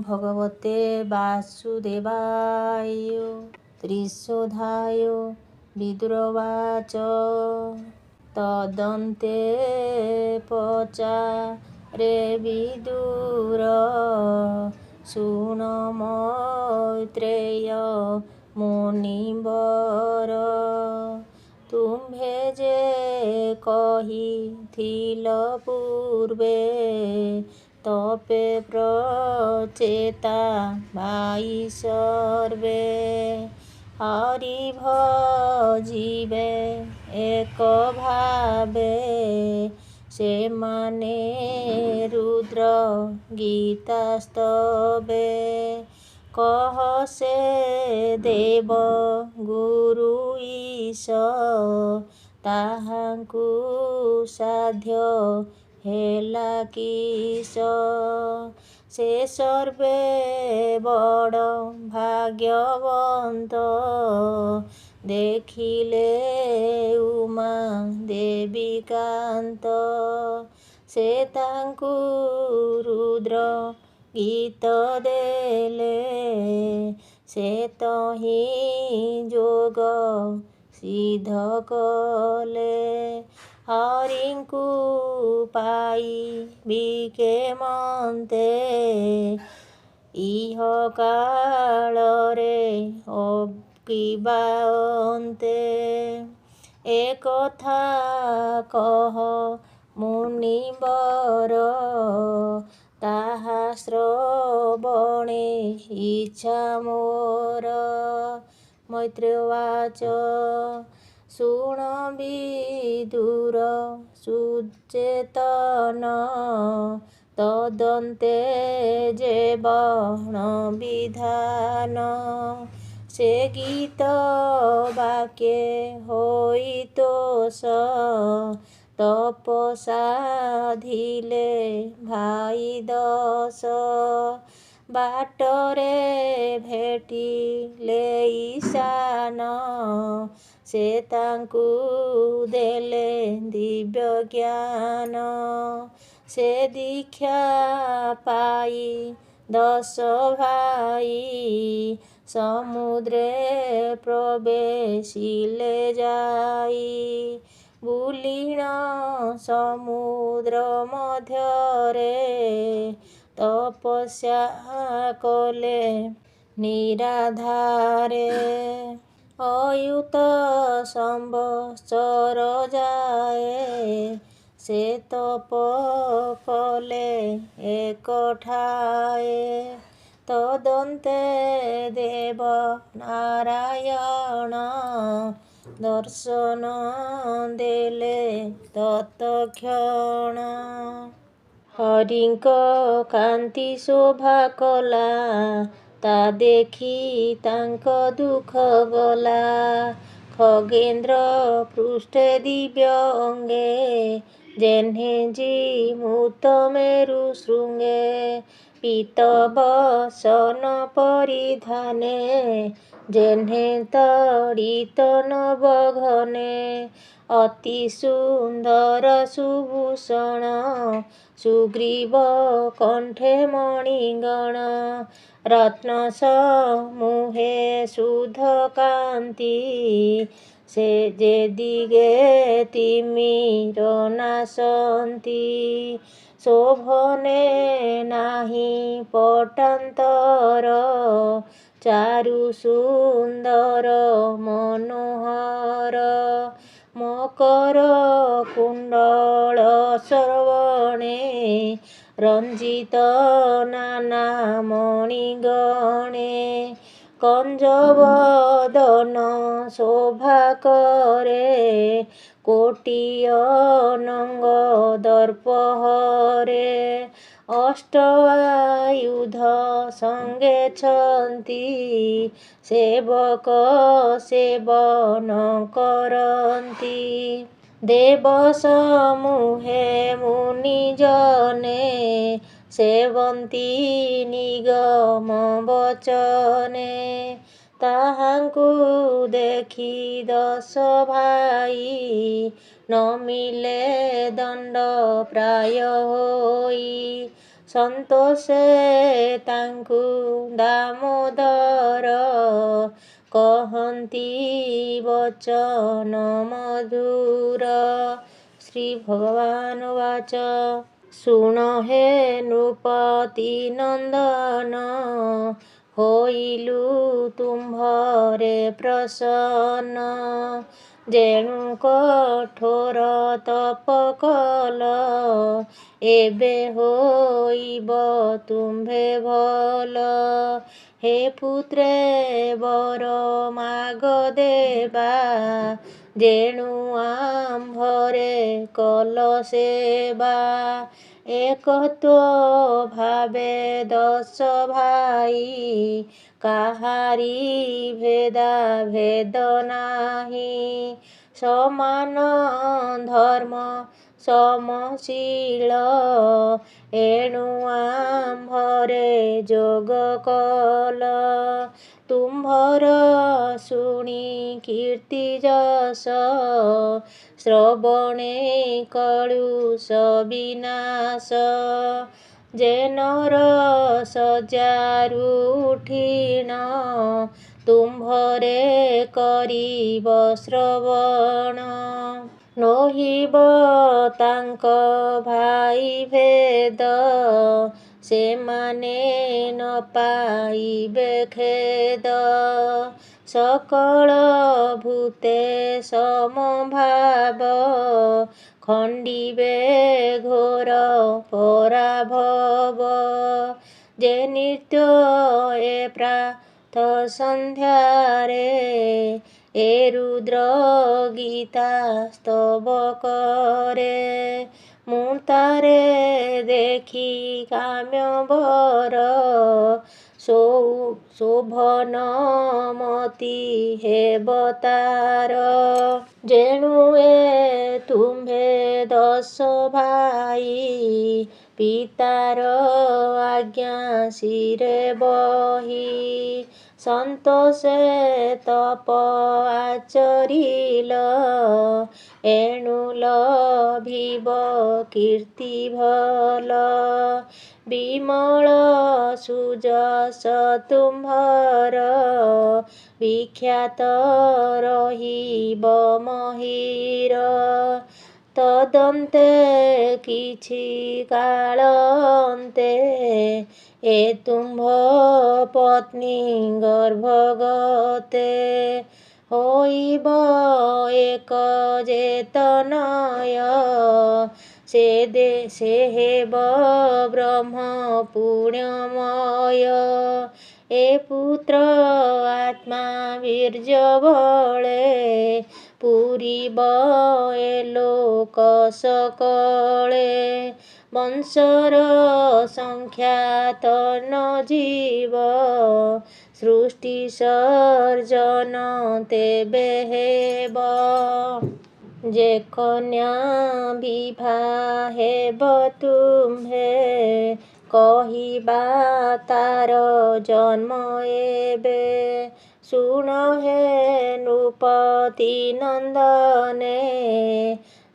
भगवते वासुदेवाय। त्रिशोधाय विदुरवाच तदन्ते पचारे विदुर शृणु मैत्रेय मुनिवर। तुम्भे जे कहिथिल पूर्वे तपे प्रचेता भाई सर्वे। हरि भजिबे एक भावे सेमाने रुद्र गीता स्तवे। कह से देव गुरु ईश ताहांकु साध्य हेला किस। से सर्वे बड़ भाग्यवंत देखिले उमा देवी कांत। से तांकु रुद्र गीत देले से तहि जोग सिद्ध कले। हरिंकु पाई बिके मन्ते इह कालरे अकिबा अन्ते। एकथा कह मुनिवर ताहा श्रवणे इच्छा मोर। मैत्रेयवाच शृण विदुर सुचेतन तदन्ते जे बण विधान। से गीत वाक्ये होई तोष तपसाधिले भाई दश। बाटरे भेटिले ईशान से तांकु देले दिव्य ज्ञान। से दीक्षा पाई 10 भाई समुद्रे प्रवेशिले जाई। बुलिण समुद्र मध्यरे तपस्या कले निराधारे। अयुत संवत्सर जाए से तप कले एक ठाए। तदन्ते देव नारायण दर्शन देले तत्क्षण। हरिंक कांति शोभा कला ता देखी तांक दुख गला। खगेन्द्र पृष्ठे दिव्य अंगे जेन्हे जीमूत मेरु शृंगे। पीत वसन परिधाने जेन्हे तडित नवघने। अति सुंदर सुभूषण सुग्रीव कंठे मणिगण। रत्न समूहे शुद्ध कांति से जे दिगे तिमिर नासंती। शोभने नाही पटांतर चारु सुंदर मनोहर। मकर कुंडल श्रवणे रंजित नाना मणिगणे। कंजवदन शोभा करे कोटि अनंग दर्पहरे। अष्टायुध संगे छंती सेवक सेवन करंती। देव समूहे मुनिजने सेवंती निगम वचने। ताहांकु देखी 10 भाई न मिले दंड प्राय होई। ସନ୍ତୋଷେ ତାଙ୍କୁ ଦାମୋଦର, କହନ୍ତି ବଚନ ମଧୁର। ଶ୍ରୀ ଭଗବାନ ବାଚ ଶୁଣ ହେ ନୃପତି ନନ୍ଦନ, ହୋଇଲୁ ତୁମ୍ଭରେ ପ୍ରସନ୍ନ। ଯେଣୁ କଠୋର ତପ କଲ, ଏବେ ହୋଇବ ତୁମ୍ଭେ ଭଲ। ହେ ପୁତ୍ରେ ବର ମାଗ ଦେବା, ଯେଣୁ ଆମ୍ଭରେ କଲ ସେବା। ଏକତ୍ୱ ଭାବେ 10 ଭାଇ, କାହାରି ଭେଦା ଭେଦ ନାହିଁ। ସମାନ ଧର୍ମ ସମଶୀଳ, ଏଣୁ ଆମ୍ଭରେ ଯୋଗ କଲ। ତୁମ୍ଭର ଶୁଣି କୀର୍ତ୍ତି ଯଶ, ଶ୍ରବଣେ କଳୁଷ ବିନାଶ। ଯେ ନର ଶଯ୍ୟାରୁ ଉଠିଣ, ତୁମ୍ଭରେ କରିବ ଶ୍ରବଣ। ନୋହିବ ତାଙ୍କ ଭାଇ ଭେଦ, ସେମାନେ ନ ପାଇବେ ଖେଦ। ସକଳ ଭୂତେ ସମଭାବ, ଖଣ୍ଡିବେ ଘୋର ପରାଭବ। ଯେ ନିତ୍ୟ ଏ ପ୍ରାତଃ ସନ୍ଧ୍ୟାରେ, ଏ ରୁଦ୍ର ଗୀତା ସ୍ତବ କରେ। ମୁଁ ତାରେ ଦେଖି କାମ୍ୟ ବର, ଶୋଭନ ମତି ହେବ ତାର। ଯେଣୁ ଏ ତୁମ୍ଭେ 10 ଭାଇ, ପିତାର ଆଜ୍ଞା ଶିରେ ବହି। ସନ୍ତୋଷେ ତପ ଆଚରିଲ, ଏଣୁ ଲଭିବ କୀର୍ତ୍ତି ଭଲ। ବିମଳ ସୁଯଶ ତୁମ୍ଭର, ବିଖ୍ୟାତ ରହିବ ମହୀର। ତଦନ୍ତେ କିଛି କାଳ ଅନ୍ତେ, ଏ ତୁମ୍ଭ ପତ୍ନୀ ଗର୍ଭଗତେ। ହୋଇବ ଏକ ଯେ ତନୟ, ସେ ହେବ ବ୍ରହ୍ମ ପୁଣ୍ୟମୟ। ଏ ପୁତ୍ର ଆତ୍ମା ବୀର୍ଯ୍ୟ ବଳେ, ପୂରିବ ଏ ଲୋକ ସକଳେ। ବଂଶର ସଂଖ୍ୟାତ ନ ଯିବ, ସୃଷ୍ଟି ସର୍ଜନ ତେବେ ହେବ। ଯେ କନ୍ୟା ବିଭା ହେବ ତୁମ୍ଭେ, କହିବା ତାର ଜନ୍ମ ଏବେ। ଶୁଣ ହେ ନୃପତି ନନ୍ଦନେ,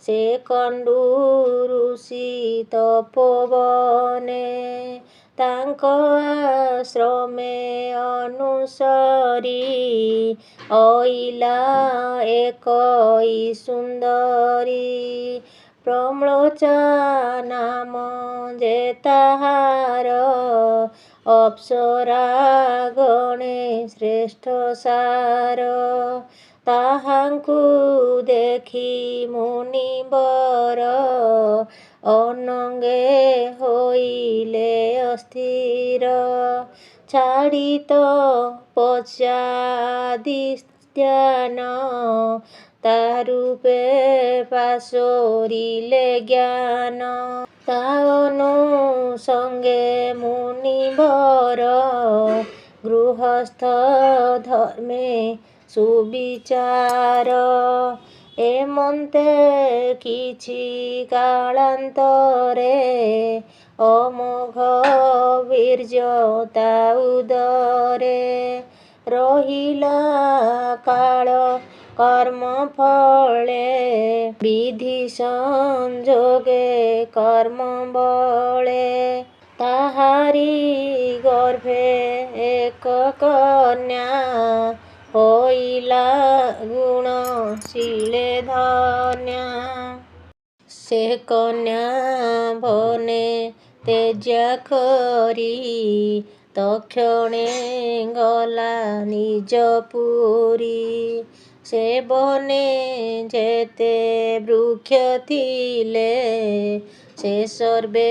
ସେ କଣ୍ଡୁ ଋଷି ତପୋବନେ। ତାଙ୍କ ଆଶ୍ରମେ ଅନୁସରି, ଅଇଲା ଏକଇ ସୁନ୍ଦରୀ। ପ୍ରମ୍ଳୋଚା ନାମ ଯେ ତାହାର, ଅପ୍ସରା ଗଣେ ଶ୍ରେଷ୍ଠ ସାର। ତାହାଙ୍କୁ ଦେଖି ମୁନିବର, ଅନଙ୍ଗେ ହୋଇଲେ ଅସ୍ଥିର। ଛାଡ଼ି ତପସ୍ୟାଦି ଧ୍ୟାନ, ତା ରୂପେ ପାଶୋରିଲେ ଜ୍ଞାନ। ତା ଅନୁସଙ୍ଗେ ମୁନିବର, ଗୃହସ୍ଥ ଧର୍ମେ ସୁବିଚାର। ଏମନ୍ତେ କିଛି କାଳାନ୍ତରେ, ଅମୋଘ ବୀର୍ଯ୍ୟ ତା ଉଦରେ। ରହିଲା କାଳ କର୍ମ ଫଳେ, ବିଧି ସଂଯୋଗେ କର୍ମ ବଳେ। ତାହାରି ଗର୍ଭେ ଏକ କନ୍ୟା ହୋଇଲା ଗୁଣଶୀଳେ ଧନ୍ୟା। ସେ କନ୍ୟା ବନେ ତେଜ୍ୟା କରି ତକ୍ଷଣେ ଗଲା ନିଜ ପୁରୀ। ସେ ବନେ ଯେତେ ବୃକ୍ଷ ଥିଲେ ସେ ସର୍ବେ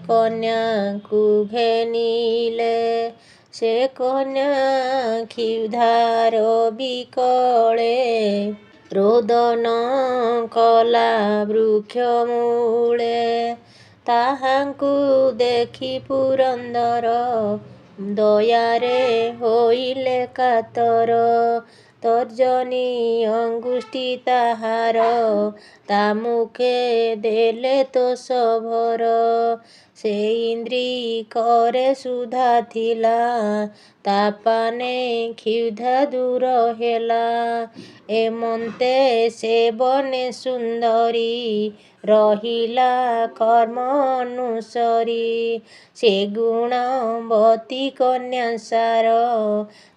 କନ୍ୟାକୁ ଘେନିଲେ। ସେ କନ୍ୟା କ୍ଷୁଧାର ବିକଳେ ରୋଦନ କଲା ବୃକ୍ଷ ମୂଳେ। ତାହାଙ୍କୁ ଦେଖି ପୁରନ୍ଦର ଦୟାରେ ହୋଇଲେ କାତର। ତର୍ଜନୀ ଅଙ୍ଗୁଷ୍ଠି ତାହାର ତା ମୁଖେ ଦେଲେ ତୋଷ ଭର। ସେ ଇନ୍ଦ୍ରୀ କରେ ସୁଧା ଥିଲା ତା ପାନେ କ୍ଷୁଧା ଦୂର ହେଲା। ଏମନ୍ତେ ସେ ବନେ ସୁନ୍ଦରୀ ରହିଲା କର୍ମ ଅନୁସରୀ। ସେ ଗୁଣବତୀ କନ୍ୟା ସାର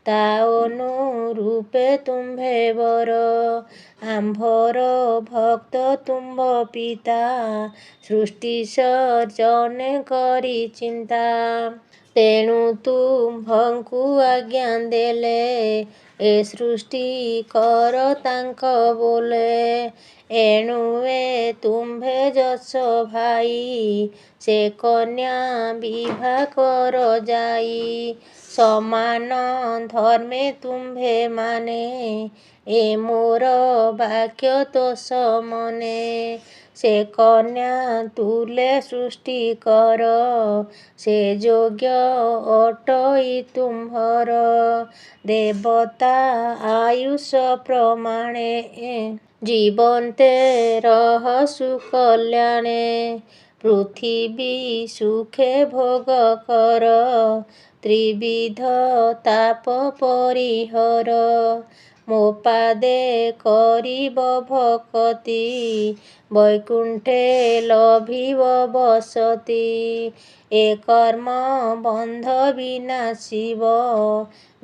ତା ଅନୁରୂପେ ତୁମ୍ଭେ ବର। ଆମ୍ଭର ଭକ୍ତ ତୁମ୍ଭ ପିତା ସୃଷ୍ଟି ସର୍ଜନେ କରି ଚିନ୍ତା। ତେଣୁ ତୁମ୍ଭଙ୍କୁ ଆଜ୍ଞା ଦେଲେ ଏ ସୃଷ୍ଟି କର ତାଙ୍କ ବୋଲେ। ଏଣୁ ଏ ତୁମ୍ଭେ ଯଶ ଭାଇ ସେ କନ୍ୟା ବିଭା କର ଯାଇ। ସମାନ ଧର୍ମେ ତୁମ୍ଭେ ମାନେ ଏ ମୋର ବାକ୍ୟ ତୋଷ ମନେ। ସେ କନ୍ୟା ତୁଲେ ସୃଷ୍ଟି କର ସେ ଯୋଗ୍ୟ ଅଟଇ ତୁମ୍ଭର। ଦେବତା ଆୟୁଷ ପ୍ରମାଣେ ଜୀବନ୍ତେ ରହ ସୁକଲ୍ୟାଣେ। ପୃଥିବୀ ସୁଖେ ଭୋଗ କର ତ୍ରିବିଧ ତାପ ପରିହର। ମୋ ପାଦେ କରିବ ଭକତି ବୈକୁଣ୍ଠେ ଲଭିବ ବସତି। ଏ କର୍ମ ବନ୍ଧ ବିନାଶିବ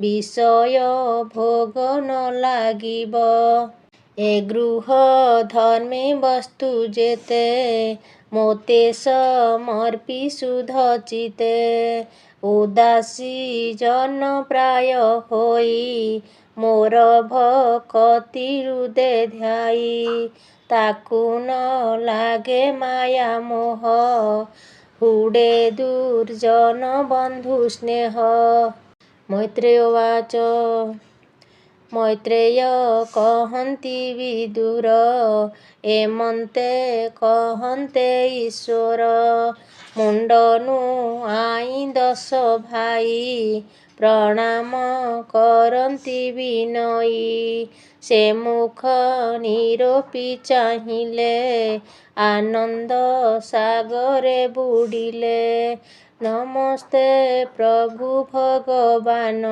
ବିଷୟ ଭୋଗ ନ ଲାଗିବ। ଏ ଗୃହ ଧର୍ମେ ବସ୍ତୁ ଯେତେ ମୋତେ ସମର୍ପି ଶୁଦ୍ଧ ଚିତ୍ତେ। ଉଦାସୀ ଜନ ପ୍ରାୟ ହୋଇ ମୋର ଭକତି ହୃଦେ ଧ୍ୟାଇ। ତାକୁ ନ ଲାଗେ ମାୟା ମୋହ ହୁଡେ ଦୁର୍ଜନ ବନ୍ଧୁ ସ୍ନେହ। ମୈତ୍ରେୟ ଉବାଚ। ମୈତ୍ରେୟ କହନ୍ତି ବିଦୁର ଏମନ୍ତେ କହନ୍ତେ ଈଶ୍ୱର। ମୁଣ୍ଡ ନୁଆଇଁ ଦଶ ଭାଇ ପ୍ରଣାମ କରନ୍ତି ବିନୟୀ। ସେ ମୁଖ ନିରୋପି ଚାହିଁଲେ ଆନନ୍ଦ ସାଗରେ ବୁଡ଼ିଲେ। ନମସ୍ତେ ପ୍ରଭୁ ଭଗବାନ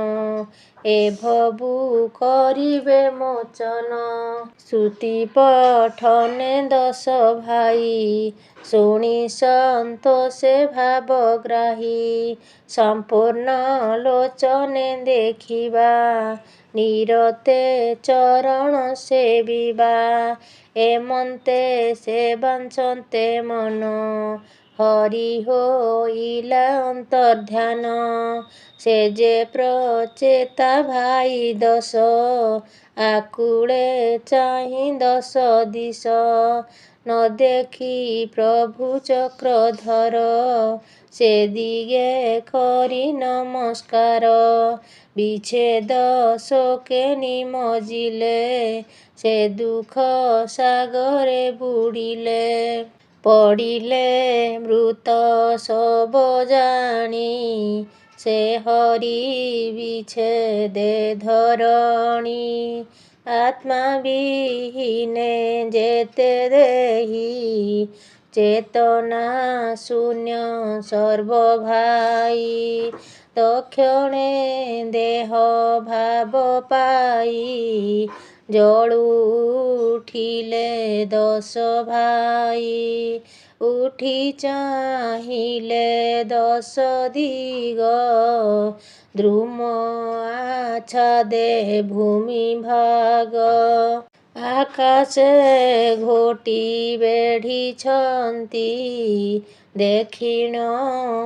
ଏ ଭବୁ କରିବେ ମୋଚନ। ଶ୍ରୁତି ପଠନେ ଦଶ ଭାଇ ଶୁଣି ସନ୍ତୋଷେ ଭାବଗ୍ରାହୀ। ସମ୍ପୂର୍ଣ୍ଣ ଲୋଚନେ ଦେଖିବା ନିରତେ ଚରଣ ସେବିବା। ଏମନ୍ତେ ସେ ବାଞ୍ଛନ୍ତେ ମନ ହରି ହୋଇଲା ଅନ୍ତର୍ଦ୍ଧାନ। ସେ ଯେ ପ୍ରଚେତା ଭାଇ ଦଶ ଆକୁଳେ ଚାହିଁ ଦଶ ଦିଶ। ନ ଦେଖି ପ୍ରଭୁ ଚକ୍ରଧର ସେ ଦିଗେ କରି ନମସ୍କାର। ବିଚ୍ଛେଦ ଶୋକେ ନିମଜ୍ଜିଲେ ସେ ଦୁଃଖ ସାଗରେ ବୁଡ଼ିଲେ। ପଡ଼ିଲେ ମୃତ ଶବ ଜାଣି ସେ ହରି ବିଚ୍ଛେଦେ ଧରଣୀ। ଆତ୍ମା ବିହୀନେ ଯେତେ ଦେହି ଚେତନା ଶୂନ୍ୟ ସର୍ବ ଭାଇ। ତକ୍ଷଣେ ଦେହ ଭାବ ପାଇ ଜଳୁ ଉଠିଲେ 10 ଭାଇ, ଉଠି ଚାହିଁଲେ 10 ଦିଗ, ଦ୍ରୁମ ଆଚ୍ଛାଦେ ଭୂମି ଭାଗ। ଆକାଶେ ଘୋଟି ବେଢ଼ିଛନ୍ତି, ଦକ୍ଷିଣ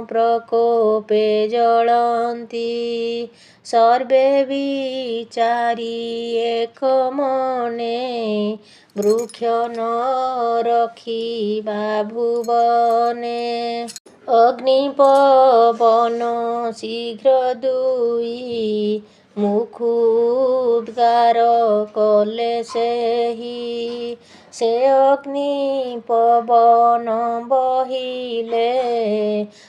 ପ୍ରକୋପେ ଜଳନ୍ତି। ସର୍ବେ ବିଚାରି ଏକ ମନେ, ବୃକ୍ଷ ନ ରଖିବା ଭୁବନେ। ଅଗ୍ନି ପବନ ଶୀଘ୍ର ଦୁଇ, ମୁଖୁଦ୍ଗାର କଲେ ସେହି। ସେ ଅଗ୍ନି ପବନ ବହିଲେ,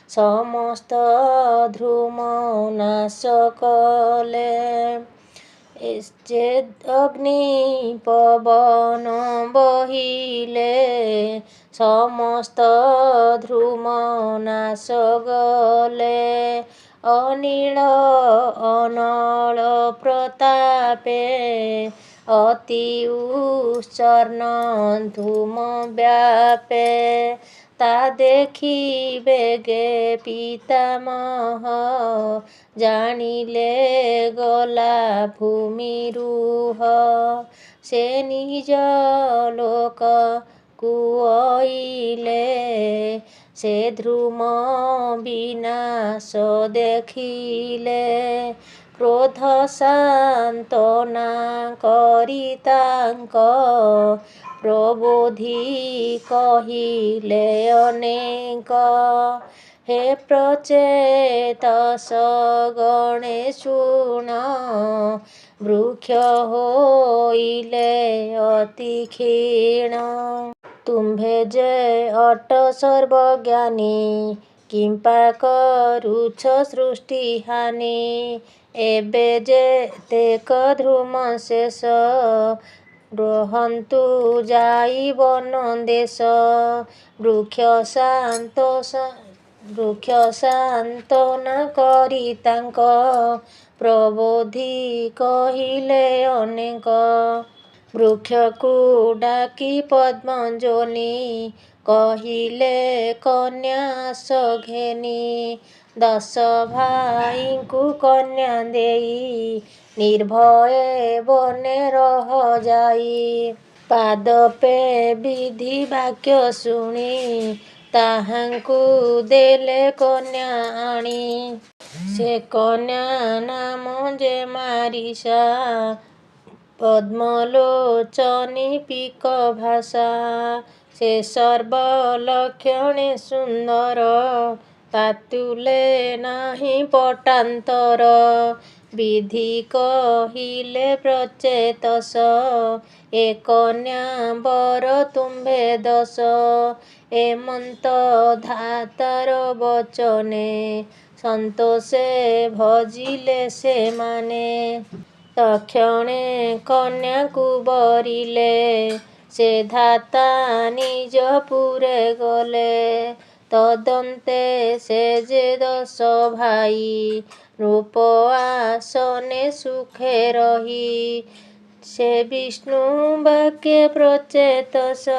ସମସ୍ତ ଧୂମ ନାଶ କଲେ। ଯେ ଅଗ୍ନି ପବନ ବହିଲେ, ସମସ୍ତ ଧୂମ ନାଶ ଗଲେ। ଅନିଳ ଅନଳ ପ୍ରତାପେ, ଅତି ଉତ୍ସନ୍ନ ଧୂମ ବ୍ୟାପେ। ତା ଦେଖି ବେଗେ ପିତାମହ, ଜାଣିଲେ ଗଲା ଭୂମି ରୁହ। ସେ ନିଜ ଲୋକକୁ ଅଇଲେ, ସେ ଧୂମ ବିନାଶ ଦେଖିଲେ। କ୍ରୋଧ ସାନ୍ତ୍ୱନା କରି ତାଙ୍କ, ପ୍ରବୋଧି କହିଲେ ଅନେକ। ହେ ପ୍ରଚେତସ ଗଣେ ଶୁଣ, ବୃକ୍ଷ ହୋଇଲେ ଅତି କ୍ଷୀଣ। ତୁମ୍ଭେ ଯେ ଅଟ ସର୍ବଜ୍ଞାନୀ, କିମ୍ପା କରୁଛ ସୃଷ୍ଟି ହାନି। ଏବେ ଯେତେକ ଧୂମ ଶେଷ, ରହନ୍ତୁ ଯାଇ ବନ ଦେଶ। ବୃକ୍ଷ ସାନ୍ତ୍ୱନା କରି ତାଙ୍କ, ପ୍ରବୋଧି କହିଲେ ଅନେକ। ବୃକ୍ଷକୁ ଡାକି ପଦ୍ମଯୋନି, କହିଲେ କନ୍ୟା ଆସ ଘେନି। 10 ଭାଇଙ୍କୁ କନ୍ୟା ଦେଇ, ନିର୍ଭୟେ ବନେ ରହ ଯାଇ। ପାଦପେ ବିଧି ବାକ୍ୟ ଶୁଣି, ତାହାଙ୍କୁ ଦେଲେ କନ୍ୟା ଆଣି। ସେ କନ୍ୟା ନାମ ଯେ ମାରିସା, ପଦ୍ମଲୋଚନୀ ପିକ ଭାଷା। ସେ ସର୍ବଲକ୍ଷଣେ ସୁନ୍ଦର, ତାତୁଲେ ନାହିଁ ପଟାନ୍ତର। ବିଧି କହିଲେ ପ୍ରଚେତସ, ଏ କନ୍ୟା ବର ତୁମ୍ଭେ 10। ଏମନ୍ତ ଧାତାର ବଚନେ, ସନ୍ତୋଷେ ଭଜିଲେ ସେମାନେ। ତକ୍ଷଣେ କନ୍ୟାକୁ ବରିଲେ, ସେ ଧାତା ନିଜପୁରେ ଗଲେ। ତଦନ୍ତେ ସେ ଯେ 10 ଭାଇ, ନୃପ ଆସନେ ସୁଖେ ରହି। ସେ ବିଷ୍ଣୁ ବାକ୍ୟେ ପ୍ରଚେତସ,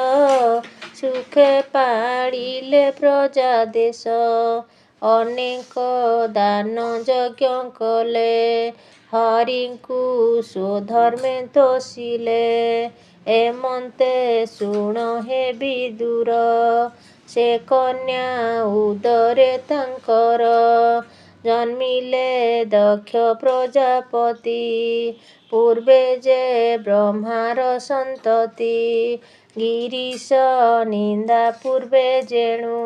ସୁଖେ ପାଳିଲେ ପ୍ରଜା ଦେଶ। ଅନେକ ଦାନ ଯଜ୍ଞ କଲେ, ହରିଙ୍କୁ ସ୍ୱଧର୍ମେ ତୋଷିଲେ। ଏମନ୍ତେ ଶୁଣ ହେ ବିଦୁର, ସେ କନ୍ୟା ଉଦରେ ତାଙ୍କର। ଜନ୍ମିଲେ ଦକ୍ଷ ପ୍ରଜାପତି, ପୂର୍ବେ ଯେ ବ୍ରହ୍ମାର ସନ୍ତତି। ଗିରିଶ ନିନ୍ଦା ପୂର୍ବେ ଯେଣୁ,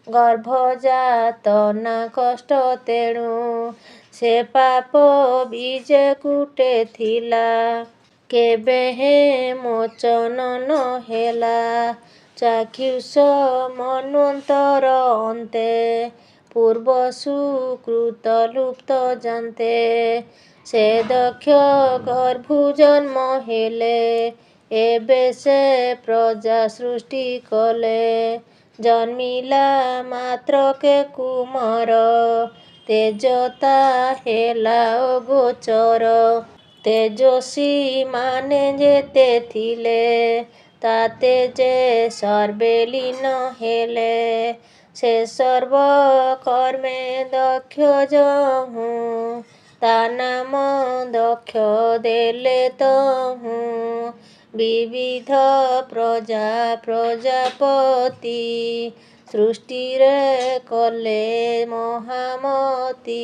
ଗର୍ଭଜାତନା କଷ୍ଟ ତେଣୁ। ସେ ପାପ ବୀଜେ କୁଟେ ଥିଲା, କେବେହେଁ ମୋଚନ ନ ହେଲା। ଚାକ୍ଷୁଷ ମନ୍ୱନ୍ତର ଅନ୍ତେ, ପୂର୍ବ ସୁକୃତ ଲୁପ୍ତ ଜାନ୍ତେ। ସେ ଦକ୍ଷ ଗର୍ଭୁ ଜନ୍ମ ହେଲେ, ଏବେ ସେ ପ୍ରଜା ସୃଷ୍ଟି କଲେ। ଜନ୍ମିଲା ମାତ୍ରକେ କୁମାର, ତେଜ ତା ହେଲା ଅଗୋଚର। ତେଜସ୍ୱୀ ମାନେ ଯେତେ ଥିଲେ ତାତେ ଯେ ସର୍ବେ ଲୀନ ହେଲେ। ସେ ସର୍ବ କର୍ମେ ଦକ୍ଷ ଯହୁଁ ତା ନାମ ଦକ୍ଷ ଦେଲେ ତହୁଁ। ବିବିଧ ପ୍ରଜାପତି ସୃଷ୍ଟିରେ କଲେ ମହାମତି।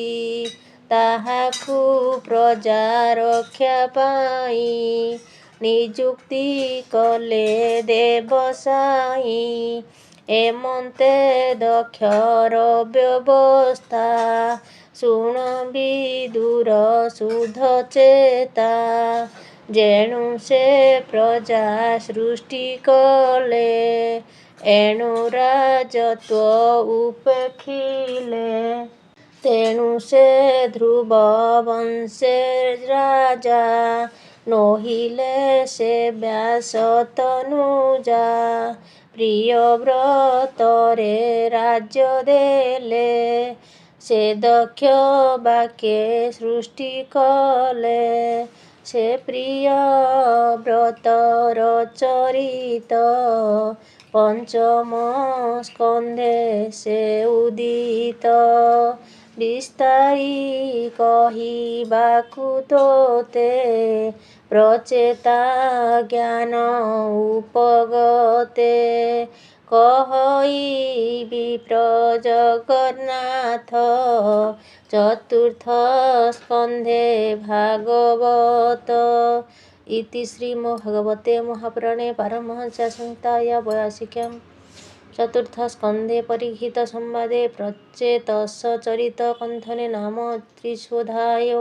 ତାହାକୁ ପ୍ରଜା ରକ୍ଷା ପାଇଁ ନିଯୁକ୍ତି କଲେ ଦେବସାଇ। ଏମନ୍ତେ ଦକ୍ଷର ବ୍ୟବସ୍ଥା ଶୁଣ ବିଦୁର ଶୁଦ୍ଧ ଚେତା। ଯେଣୁ ସେ ପ୍ରଜା ସୃଷ୍ଟି କଲେ ଏଣୁ ରାଜତ୍ୱ ଉପେକ୍ଷିଲେ। ତେଣୁ ସେ ଧ୍ରୁବ ବଂଶେ ରାଜା ନୋହିଲେ ସେ ବ୍ୟାସ ତନୁଜା। ପ୍ରିୟବ୍ରତରେ ରାଜ୍ୟ ଦେଲେ ସେ ଦକ୍ଷ ବାକ୍ୟେ ସୃଷ୍ଟି କଲେ। ସେ ପ୍ରିୟବ୍ରତର ଚରିତ ପଞ୍ଚମ ସ୍କନ୍ଧେ ସେ ଉଦିତ। ବିସ୍ତାରି କହିବାକୁ ତୋତେ ପ୍ରଚେତା ଜ୍ଞାନ ଉପଗତେ। କହିବି ପ୍ରଜଗନ୍ନାଥ ଚତୁର୍ଥ ସ୍କନ୍ଧେ ଭାଗବତ। ଇତି ଶ୍ରୀମଦ୍ଭାଗବତେ ମହାପୁରାଣେ ପାରମହଂସ୍ୟା ସଂହିତାୟା ବୈୟାସିକ୍ୟାଂ ଚତୁର୍ଥ ସ୍କନ୍ଧେ ପରିଗୀତ ସମ୍ବାଦେ ପ୍ରଚେତସ ଚରିତ କନ୍ଥନେ ନାମ ତ୍ରିଶୋଧ୍ୟାୟ।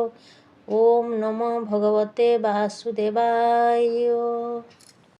ଓಂ ନମୋ ଭଗବତେ ବାସୁଦେବାୟ।